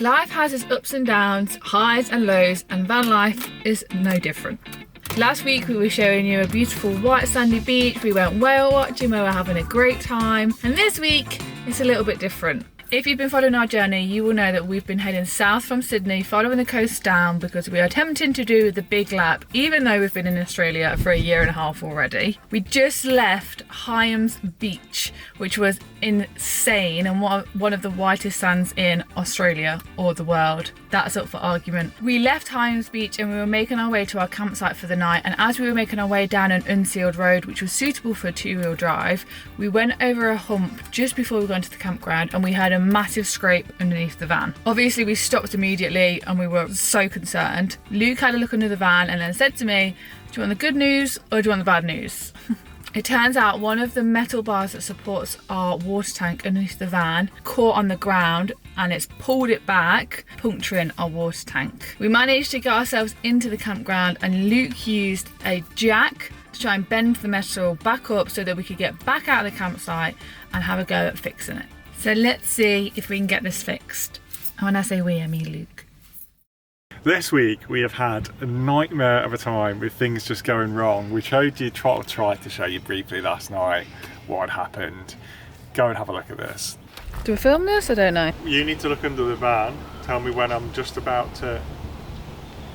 Life has its ups and downs, highs and lows, and van life is no different. Last week we were showing you a beautiful white sandy beach, we went whale watching, we were having a great time, and this week it's a little bit different. If you've been following our journey, you will know that we've been heading south from Sydney, following the coast down because we are attempting to do the big lap, even though we've been in Australia for a year and a half already. We just left Hyams Beach, which was insane and one of the whitest sands in Australia or the world. That's up for argument. We left Hyams Beach and we were making our way to our campsite for the night, and as we were making our way down an unsealed road which was suitable for a two-wheel drive, we went over a hump just before we got into the campground and we had a massive scrape underneath the van. Obviously we stopped immediately and we were so concerned. Luke had a look under the van and then said to me, do you want the good news or do you want the bad news? It turns out one of the metal bars that supports our water tank underneath the van caught on the ground and it's pulled it back, puncturing our water tank. We managed to get ourselves into the campground and Luke used a jack to try and bend the metal back up so that we could get back out of the campsite and have a go at fixing it. So let's see if we can get this fixed. And when I say we, I mean Luke. This week we have had a nightmare of a time with things just going wrong. We tried to show you briefly last night what had happened. Go and have a look at this. Do we film this? I don't know. You need to look under the van, tell me when I'm just about to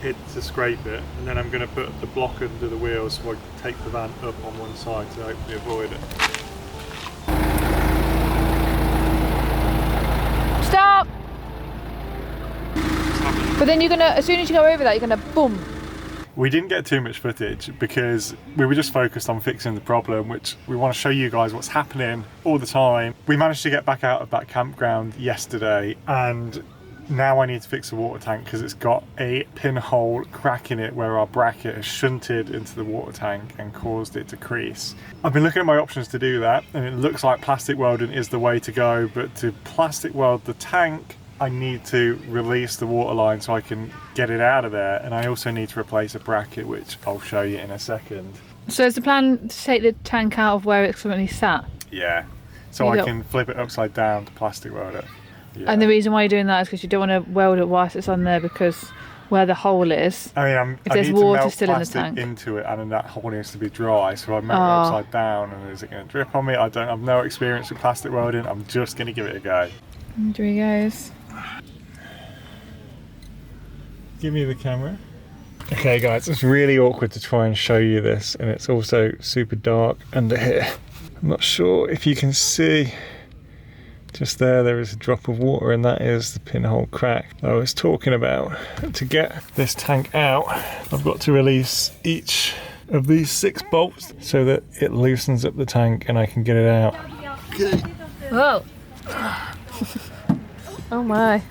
hit to scrape it, and then I'm going to put the block under the wheels so I can take the van up on one side to hopefully avoid it. Stop! But then you're gonna, as soon as you go over that, you're gonna boom. We didn't get too much footage because we were just focused on fixing the problem, which we want to show you guys what's happening all the time. We managed to get back out of that campground yesterday and now I need to fix the water tank because it's got a pinhole crack in it where our bracket has shunted into the water tank and caused it to crease. I've been looking at my options to do that and it looks like plastic welding is the way to go, but to plastic weld the tank I need to release the water line so I can get it out of there, and I also need to replace a bracket, which I'll show you in a second. So is the plan to take the tank out of where it's currently sat? Yeah, so I can flip it upside down to plastic weld it. Yeah. And the reason why you're doing that is because you don't want to weld it whilst it's on there, because where the hole is, I mean, if there's water still in the tank into it, and then that hole needs to be dry, so I melt it upside down, and is it going to drip on me? I have no experience with plastic welding. I'm just going to give it a go. Here he goes. Give me the camera. Okay guys, it's really awkward to try and show you this, and it's also super dark under here. I'm not sure if you can see, just there is a drop of water and that is the pinhole crack I was talking about. To get this tank out, I've got to release each of these 6 bolts so that it loosens up the tank and I can get it out. Okay. Whoa. Oh my.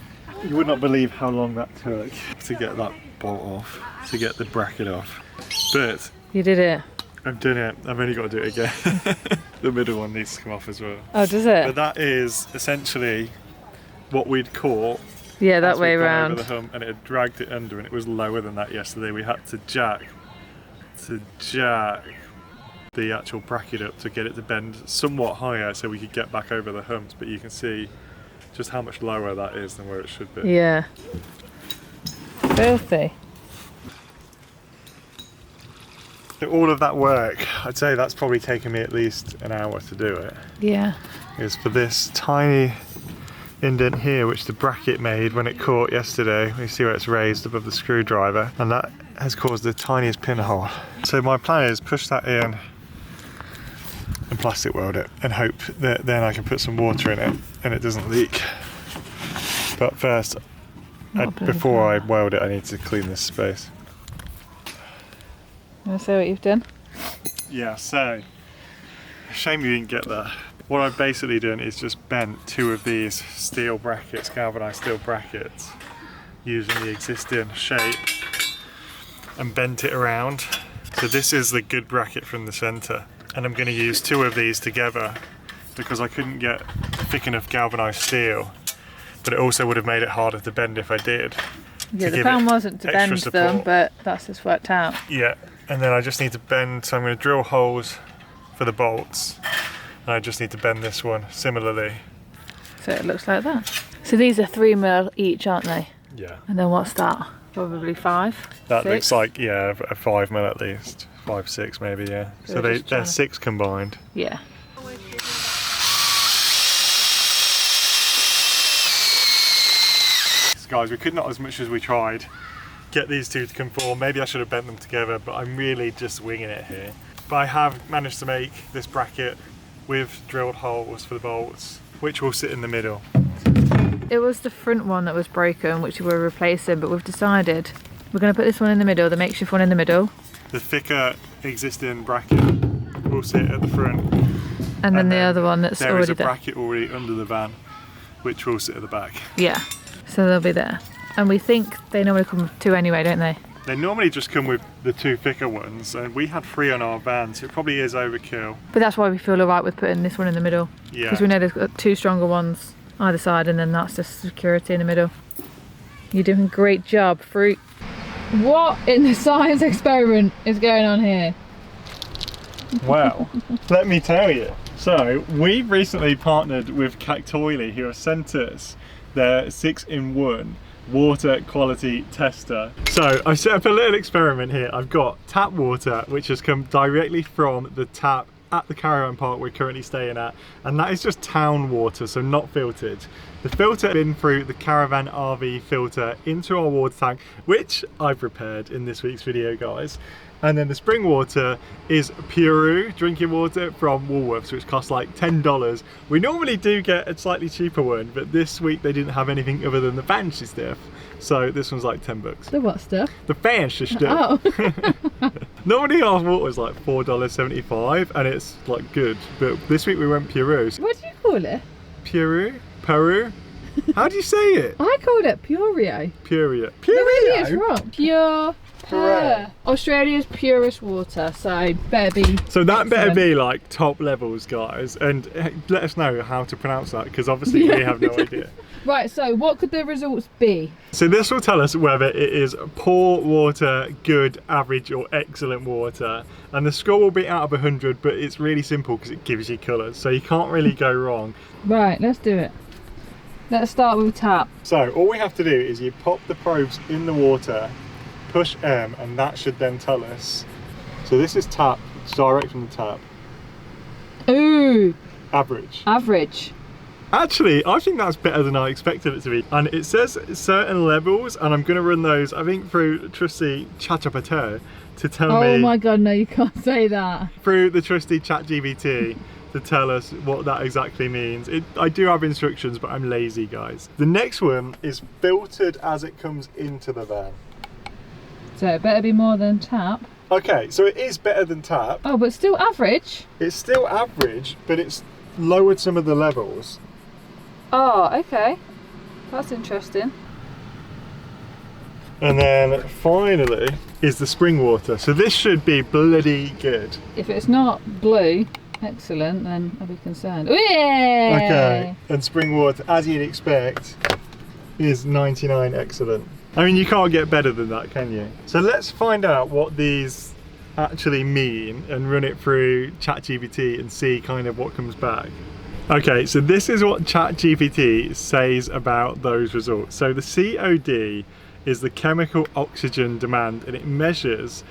You would not believe how long that took to get that bolt off, to get the bracket off. But you did it. I've done it. I've only got to do it again. The middle one needs to come off as well. Oh, does it? But that is essentially what we'd caught. Yeah, that way around. Over the hump, and it had dragged it under, and it was lower than that yesterday. We had to jack the actual bracket up to get it to bend somewhat higher so we could get back over the humps. But you can see just how much lower that is than where it should be. Yeah. Filthy. So all of that work, I'd say that's probably taken me at least an hour to do it. Yeah. Is for this tiny indent here, which the bracket made when it caught yesterday. You see where it's raised above the screwdriver, and that has caused the tiniest pinhole. So my plan is push that in and plastic weld it and hope that then I can put some water in it and it doesn't leak. But first, before I weld it, I need to clean this space. You want to say what you've done? Yeah, so, shame you didn't get that. What I've basically done is just bent 2 of these steel brackets, galvanised steel brackets, using the existing shape, and bent it around. So this is the good bracket from the centre, and I'm going to use 2 of these together because I couldn't get thick enough galvanised steel, but it also would have made it harder to bend if I did. Yeah, the plan wasn't to bend them, but that's just worked out. Yeah, and then I just need to bend, so I'm going to drill holes for the bolts, and I just need to bend this one similarly. So it looks like that. So these are 3 mil each, aren't they? Yeah. And then what's that? Probably 5. That 6? looks like, yeah, a 5 mil at least. 5, 6 maybe, yeah. So they're 6 combined. Yeah. Guys, we could not, as much as we tried, get these two to conform. Maybe I should have bent them together, but I'm really just winging it here. But I have managed to make this bracket with drilled holes for the bolts, which will sit in the middle. It was the front one that was broken, which we were replacing, but we've decided we're going to put this one in the middle, the makeshift one in the middle. The thicker existing bracket will sit at the front. And then the other one that's already there. There is a bracket already under the van, which will sit at the back. Yeah. So they'll be there. And we think they normally come with 2 anyway, don't they? They normally just come with the 2 thicker ones, and we had 3 on our van, so it probably is overkill. But that's why we feel alright with putting this one in the middle. Yeah. Because we know there's got 2 stronger ones either side, and then that's just security in the middle. You're doing a great job, Fruit. What in the science experiment is going on here? Well, let me tell you. So, we've recently partnered with Cactoily, who have sent us their 6-in-1 water quality tester. So I've set up a little experiment here. I've got tap water, which has come directly from the tap at the caravan park we're currently staying at, and that is just town water, so not filtered. The filter has been through the caravan RV filter into our water tank, which I've prepared in this week's video, guys. And then the spring water is Puru drinking water from Woolworths, which costs like $10. We normally do get a slightly cheaper one, but this week they didn't have anything other than the fancy stuff. So this one's like $10. The what stuff? The fancy stuff. Oh. Normally our water is like $4.75 and it's like good, but this week we went Puru. What do you call it? Puru? Peru? How do you say it? I called it Purio. Purio. No, really, it's wrong. Pure. Australia's purest water, so better be. So that better be like top levels, guys, and let us know how to pronounce that, because obviously we have no idea. Right, so what could the results be? So this will tell us whether it is poor water, good, average or excellent water, and the score will be out of 100, but it's really simple because it gives you colours, so you can't really go wrong. Right, let's do it. Let's start with tap. So all we have to do is you pop the probes in the water, push M, and that should then tell us. So this is tap, it's direct from the tap. Ooh. Average. Average. Actually, I think that's better than I expected it to be. And it says certain levels, and I'm going to run those, I think, through trusty ChatGPT to tell me. Oh my god, no, you can't say that. Through the trusty ChatGPT to tell us what that exactly means. I do have instructions, but I'm lazy, guys. The next one is filtered as it comes into the van. So it better be more than tap. Okay, so it is better than tap. Oh, but still average? It's still average, but it's lowered some of the levels. Oh, okay. That's interesting. And then finally is the spring water. So this should be bloody good. If it's not blue, excellent, then I'll be concerned. Ooh, yeah! Okay, and spring water, as you'd expect, is 99 excellent. I mean, you can't get better than that, can you? So let's find out what these actually mean and run it through ChatGPT and see kind of what comes back. Okay, so this is what ChatGPT says about those results. So the COD is the chemical oxygen demand, and it measures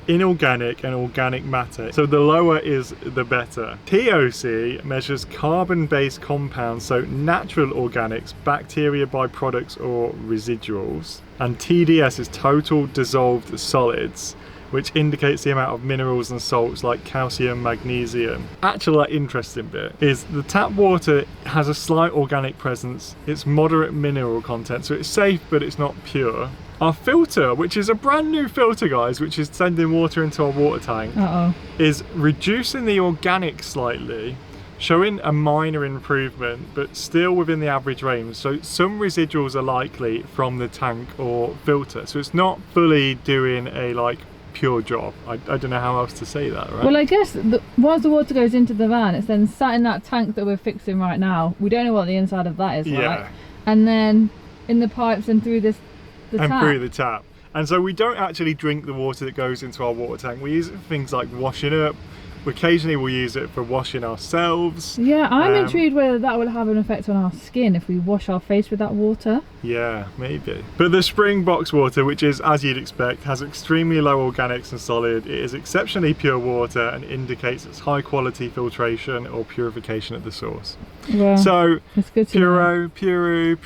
inorganic and organic matter. So the lower is the better. TOC measures carbon-based compounds, so natural organics, bacteria, byproducts or residuals. And TDS is total dissolved solids, which indicates the amount of minerals and salts like calcium, magnesium. Actually, that interesting bit is the tap water has a slight organic presence, it's moderate mineral content, so it's safe but it's not pure. Our filter, which is a brand new filter, guys, which is sending water into our water tank, is reducing the organic slightly, showing a minor improvement, but still within the average range. So some residuals are likely from the tank or filter, so it's not fully doing a like pure job. I don't know how else to say that, right? Well, I guess once the water goes into the van, it's then sat in that tank that we're fixing right now. We don't know what the inside of that is like. And then in the pipes and through the tap. Through the tap. And so we don't actually drink the water that goes into our water tank. We use it for things like washing up, Occasionally we'll use it for washing ourselves. Yeah, I'm intrigued whether that will have an effect on our skin if we wash our face with that water. Yeah, maybe. But the spring box water, which is, as you'd expect, has extremely low organics and solid. It is exceptionally pure water and indicates its high quality filtration or purification at the source. Well, so, it's good to know. Pureo,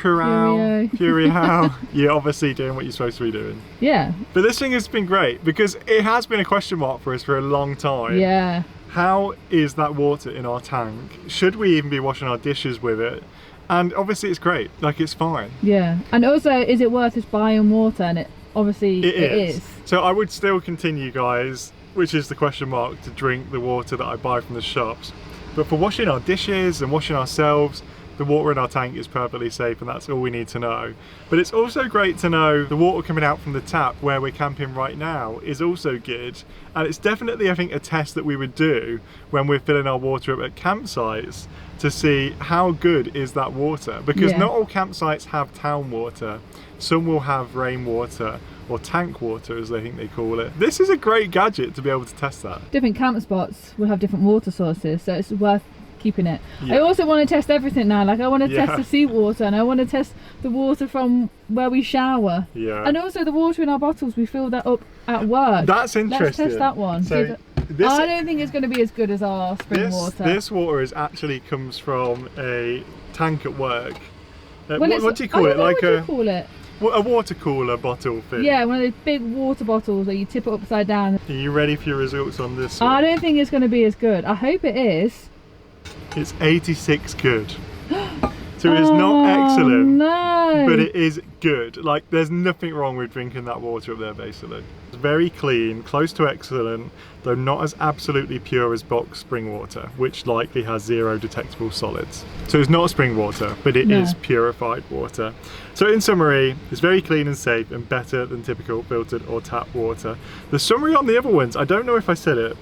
you're obviously doing what you're supposed to be doing. Yeah. But this thing has been great because it has been a question mark for us for a long time. Yeah. How is that water in our tank? Should we even be washing our dishes with it? And obviously it's great, like it's fine. Yeah, and also, is it worth us buying water? And it obviously it is. So I would still continue, guys, which is the question mark, to drink the water that I buy from the shops. But for washing our dishes and washing ourselves, the water in our tank is perfectly safe, and that's all we need to know. But it's also great to know the water coming out from the tap where we're camping right now is also good. And it's definitely, I think, a test that we would do when we're filling our water up at campsites to see how good is that water. Because not all campsites have town water. Some will have rainwater or tank water, as they think they call it. This is a great gadget to be able to test that. Different camp spots will have different water sources, so it's worth keeping it. Yeah. I also want to test everything now. Like, I want to test the seawater, and I want to test the water from where we shower. Yeah. And also the water in our bottles, we fill that up at work. That's interesting. Let's test that one. So I don't think it's going to be as good as our spring water. This water actually comes from a tank at work. Well, what do you call it? Like a water cooler bottle thing. Yeah, one of those big water bottles where you tip it upside down. Are you ready for your results on this one? I don't think it's going to be as good. I hope it is. It's 86 good. So it's not excellent, no. but it is good. Like, there's nothing wrong with drinking that water up there, basically. It's very clean, close to excellent, though not as absolutely pure as box spring water, which likely has 0 detectable solids. So it's not spring water, but it is purified water. So in summary, it's very clean and safe and better than typical filtered or tap water. The summary on the other ones, I don't know if I said it.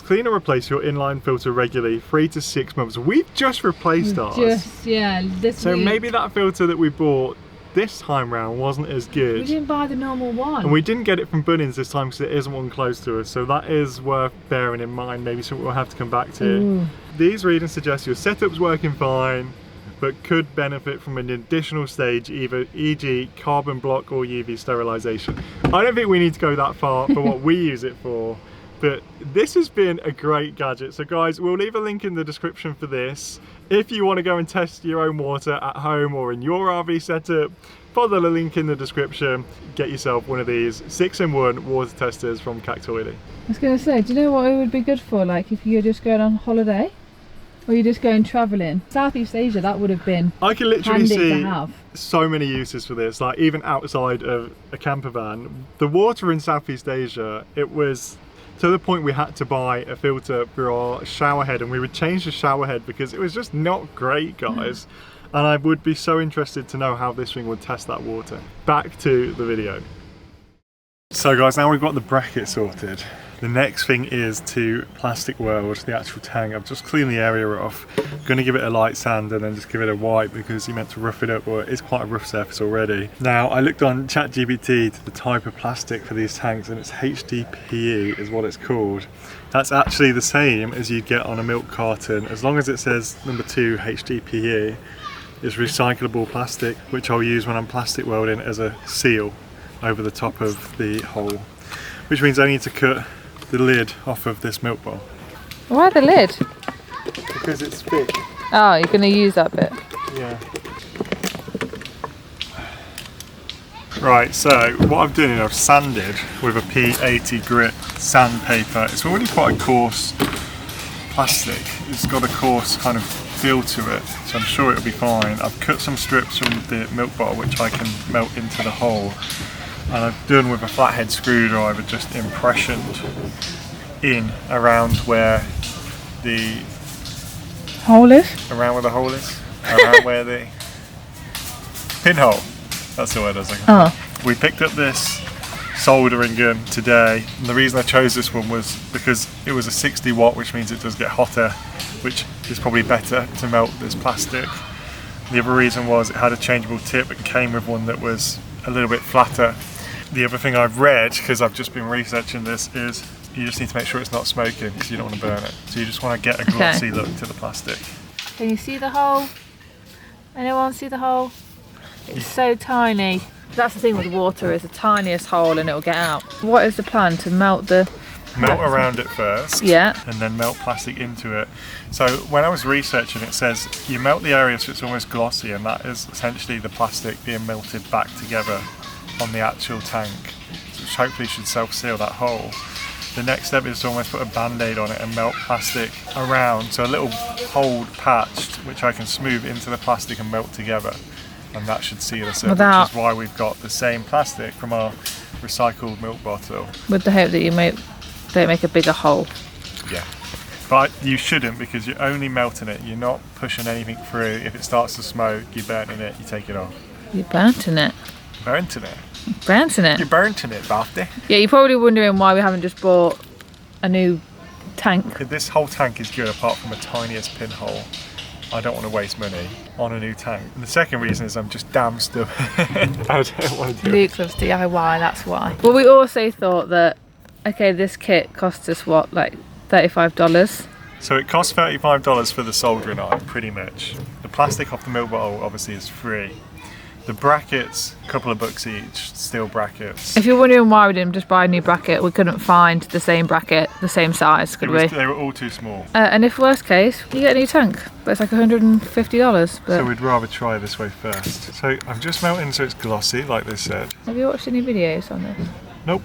Clean and replace your inline filter regularly, 3 to 6 months. We've just replaced ours. So maybe that filter that we bought this time round wasn't as good. We didn't buy the normal one. And we didn't get it from Bunnings this time because there isn't one close to us. So that is worth bearing in mind. Maybe something we'll have to come back to. Ooh. These readings suggest your setup's working fine, but could benefit from an additional stage, either e.g. carbon block or UV sterilisation. I don't think we need to go that far for what we use it for. But this has been a great gadget. So guys, we'll leave a link in the description for this. If you want to go and test your own water at home or in your RV setup, follow the link in the description. Get yourself one of these 6-in-1 water testers from Cactoily. I was going to say, do you know what it would be good for? Like if you're just going on holiday or you're just going travelling. Southeast Asia, that would have been I can literally handy see to have. So many uses for this, like even outside of a camper van. The water in Southeast Asia, it was to the point we had to buy a filter for our shower head, and we would change the shower head because it was just not great, guys. And I would be so interested to know how this thing would test that water. Back to the video. So guys, now we've got the bracket sorted. The next thing is to plastic weld the actual tank. I've just cleaned the area off. I'm going to give it a light sand and then just give it a wipe because you meant to rough it up, or it's quite a rough surface already. Now I looked on ChatGPT to the type of plastic for these tanks, and it's HDPE is what it's called. That's actually the same as you'd get on a milk carton, as long as it says number 2 HDPE. It's recyclable plastic, which I'll use when I'm plastic welding as a seal over the top of the hole, which means I need to cut the lid off of this milk bowl. Why the lid? Because it's thick. Oh, you're going to use that bit. Yeah. Right, so what I've done is I've sanded with a P80 grit sandpaper. It's already quite a coarse plastic. It's got a coarse kind of feel to it, so I'm sure it'll be fine. I've cut some strips from the milk bottle which I can melt into the hole. And I've done with a flathead screwdriver, just impressioned in around where the hole is? Around where the hole is? Around where the pinhole. That's the word I was looking for. Oh. We picked up this soldering gun today, and the reason I chose this one was because it was a 60 watt, which means it does get hotter, which is probably better to melt this plastic. The other reason was it had a changeable tip and came with one that was a little bit flatter. The other thing I've read, because I've just been researching this, is you just need to make sure it's not smoking because you don't want to burn it. So you just want to get a glossy look to the plastic. Can you see the hole? Anyone see the hole? It's so tiny. That's the thing with water, is the tiniest hole and it'll get out. What is the plan? To melt around it first, yeah, and then melt plastic into it. So when I was researching, it says you melt the area so it's almost glossy, and that is essentially the plastic being melted back together on the actual tank, which hopefully should self-seal that hole. The next step is to almost put a band-aid on it and melt plastic around, so a little hold patched, which I can smooth into the plastic and melt together, and that should seal us in, which is why we've got the same plastic from our recycled milk bottle. With the hope that you don't make a bigger hole. Yeah, but you shouldn't, because you're only melting it, you're not pushing anything through. If it starts to smoke, you're burning it, you take it off. You're burning it? Burning it? Burning it? You're burning it, Bafty. Yeah, you're probably wondering why we haven't just bought a new tank. This whole tank is good apart from the tiniest pinhole. I don't want to waste money on a new tank. And the second reason is I'm just damn stubborn. I don't want to do Luke loves DIY, that's why. Well, we also thought that, okay, this kit cost us what, like $35? So it costs $35 for the soldering iron, pretty much. The plastic off the milk bottle obviously is free. The brackets, a couple of bucks each, steel brackets. If you're wondering why we didn't just buy a new bracket, we couldn't find the same bracket, the same size, could we? They were all too small. And if worst case, you get a new tank, but it's like $150. But so we'd rather try this way first. So I'm just melting so it's glossy, like they said. Have you watched any videos on this? Nope.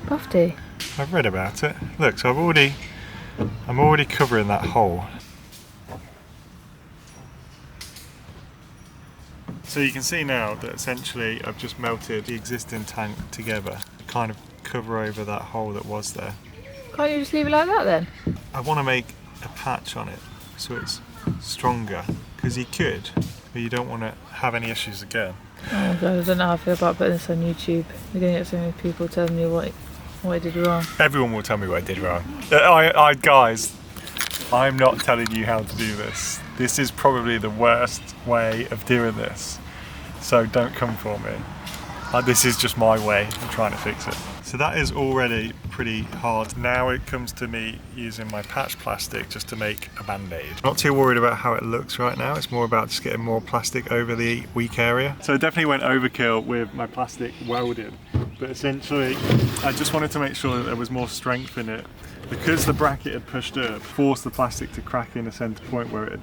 Bofty. I've read about it. Look, so I'm already covering that hole. So you can see now that essentially I've just melted the existing tank together to kind of cover over that hole that was there. Can't you just leave it like that then? I want to make a patch on it so it's stronger, because you could, but you don't want to have any issues again. Oh God, I don't know how I feel about putting this on YouTube. We're going to get so many people telling me what I did wrong. Everyone will tell me what I did wrong. Guys, I'm not telling you how to do this. This is probably the worst way of doing this. So don't come for me. This is just my way of trying to fix it. So that is already pretty hard. Now it comes to me using my patch plastic just to make a band-aid. Not too worried about how it looks right now. It's more about just getting more plastic over the weak area. So I definitely went overkill with my plastic welding. But essentially, I just wanted to make sure that there was more strength in it. Because the bracket had pushed up, forced the plastic to crack in a centre point where it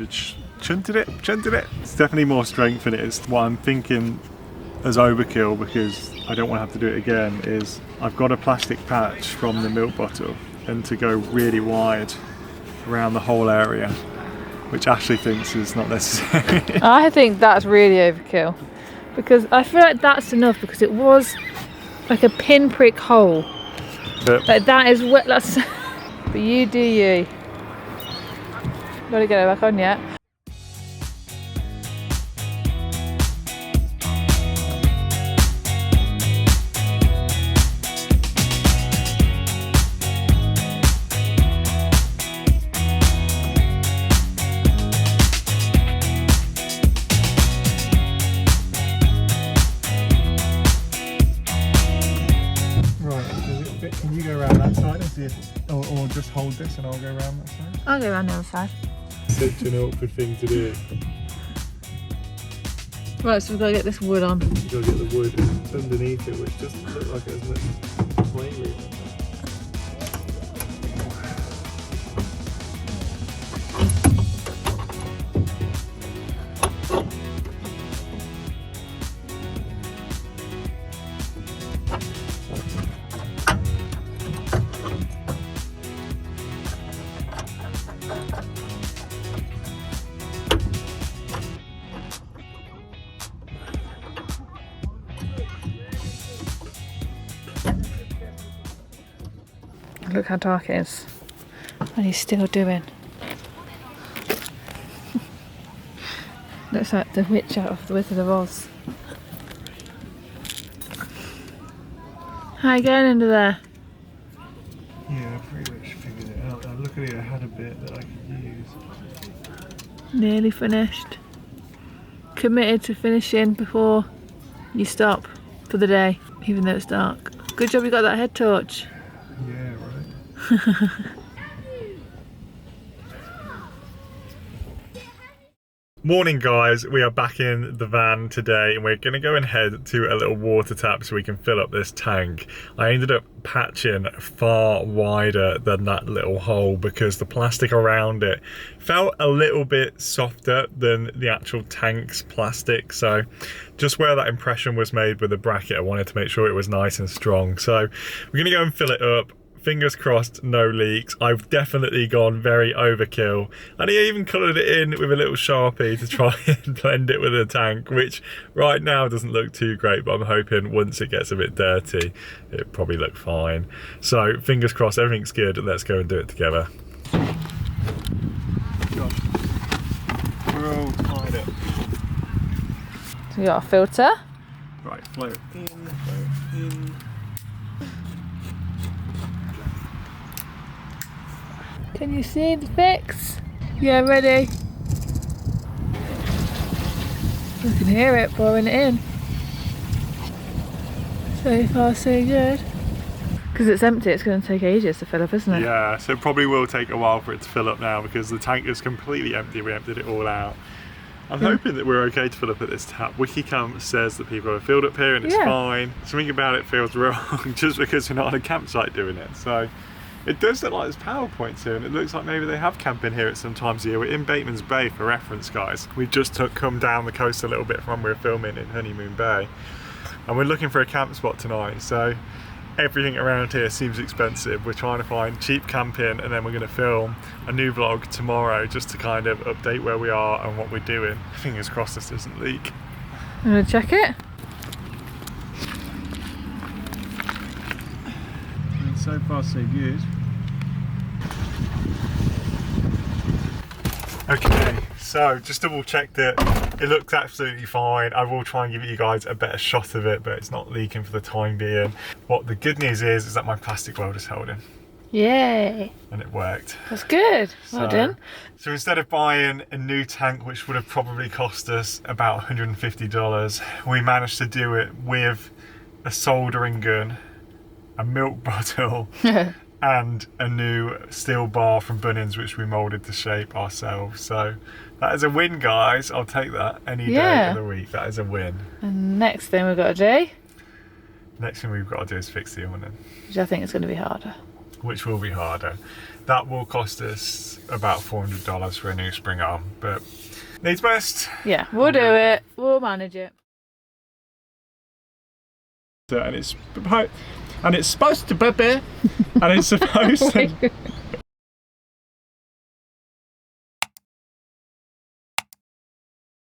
had shunted it. It's definitely more strength in it. It's what I'm thinking as overkill, because I don't want to have to do it again, is I've got a plastic patch from the milk bottle and to go really wide around the whole area, which Ashley thinks is not necessary. I think that's really overkill, because I feel like that's enough, because it was like a pinprick hole. Like that is what that's. But you do you. Gotta get it back on yet. Can you go around that side and see if, or just hold this and I'll go around that side? I'll go around the other side. Such an awkward thing to do. Right, so we've got to get this wood on. You've got to get the wood underneath it, which doesn't look like it has much playroom. Look how dark it is. And he's still doing. Looks like the witch out of the Wizard of Oz. How you going under there? Yeah, I pretty much figured it out. Now luckily I had a bit that I could use. Nearly finished. Committed to finishing before you stop for the day, even though it's dark. Good job you got that head torch. Morning guys, we are back in the van today and we're going to go and head to a little water tap so we can fill up this tank. I ended up patching far wider than that little hole because the plastic around it felt a little bit softer than the actual tank's plastic, so just where that impression was made with the bracket I wanted to make sure it was nice and strong. So we're going to go and fill it up. Fingers crossed, no leaks. I've definitely gone very overkill. And he even coloured it in with a little Sharpie to try and blend it with the tank, which right now doesn't look too great, but I'm hoping once it gets a bit dirty, it'll probably look fine. So fingers crossed, everything's good. Let's go and do it together. We're all tied up. So we got a filter. Right, flow it in, flow it in. Can you see the fix? Yeah, ready. You can hear it pouring it in. So far so good. Because it's empty, it's going to take ages to fill up, isn't it? Yeah, so it probably will take a while for it to fill up now because the tank is completely empty. We emptied it all out. I'm hoping that we're okay to fill up at this tap. Wikicam says that people have filled up here and it's fine. Something about it feels wrong just because we're not on a campsite doing it. So it does look like there's power points here and it looks like maybe they have camping here at some times of year. We're in Bateman's Bay for reference, guys. We just come down the coast a little bit from where we were filming in Honeymoon Bay. And we're looking for a camp spot tonight. So everything around here seems expensive. We're trying to find cheap camping and then we're going to film a new vlog tomorrow just to kind of update where we are and what we're doing. Fingers crossed this doesn't leak. I'm going to check it. And so far so good. Okay, so just double checked it. It looks absolutely fine. I will try and give you guys a better shot of it, but it's not leaking for the time being. What the good news is that my plastic weld is holding. Yay. And it worked. That's good. Well done. So instead of buying a new tank, which would have probably cost us about $150, we managed to do it with a soldering gun, a milk bottle, and a new steel bar from Bunnings, which we moulded to shape ourselves. So that is a win, guys. I'll take that any day of the week. That is a win. And next thing we've got to do? Next thing we've got to do is fix the awning. Which I think is going to be harder. Which will be harder. That will cost us about $400 for a new spring arm, but needs best. Yeah, we'll do it. We'll manage it. And it's supposed to be, and it's supposed to